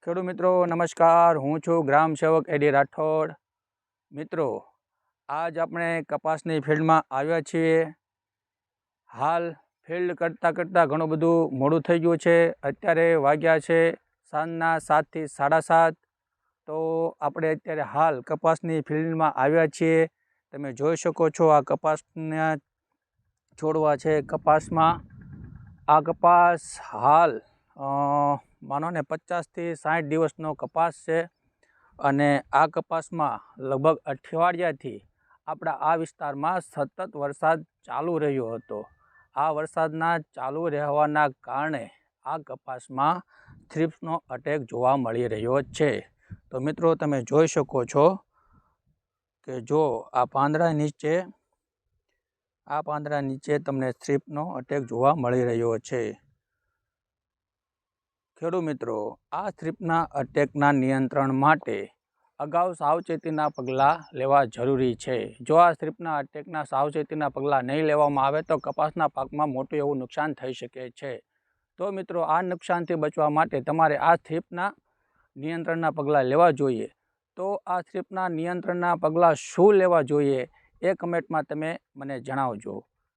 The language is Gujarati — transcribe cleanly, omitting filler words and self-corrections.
ખેડૂત મિત્રો નમસ્કાર, હું છું ગ્રામ સેવક એડી રાઠોડ। મિત્રો, આજ આપણે કપાસની ફિલ્ડમાં આવ્યા છીએ। હાલ ફિલ્ડ કરતાં ઘણું બધું મોડું થઈ ગયું છે। અત્યારે વાગ્યા છે સાંજના 7 થી 7:30। તો આપણે અત્યારે હાલ કપાસની ફિલ્ડમાં આવ્યા છીએ। તમે જોઈ શકો છો આ કપાસના છોડવા છે। કપાસમાં આ કપાસ હાલ માનો ને 50 થી 60 દિવસનો કપાસ છે અને આ કપાસમાં લગભગ અઠવાડિયાથી આપણા આ વિસ્તારમાં સતત વરસાદ ચાલુ રહ્યો હતો। આ વરસાદના ચાલુ રહેવાના કારણે આ કપાસમાં થ્રિપ્સનો અટેક જોવા મળી રહ્યો છે। તો મિત્રો તમે જોઈ શકો છો કે જો આ પાંદડા નીચે તમને થ્રિપ્સનો અટેક જોવા મળી રહ્યો છે। ખેડૂત મિત્રો, આ થ્રિપ્સના અટેકના નિયંત્રણ માટે અગાઉ સાવચેતીના પગલાં લેવા જરૂરી છે। જો આ થ્રિપ્સના અટેકના સાવચેતીના પગલાં નહીં લેવામાં આવે તો કપાસના પાકમાં મોટું એવું નુકસાન થઈ શકે છે। તો મિત્રો, આ નુકસાનથી બચવા માટે તમારે આ થ્રિપ્સના નિયંત્રણના પગલાં લેવા જોઈએ। તો આ થ્રિપ્સના નિયંત્રણના પગલાં શું લેવા જોઈએ એ કમેન્ટમાં તમે મને જણાવજો।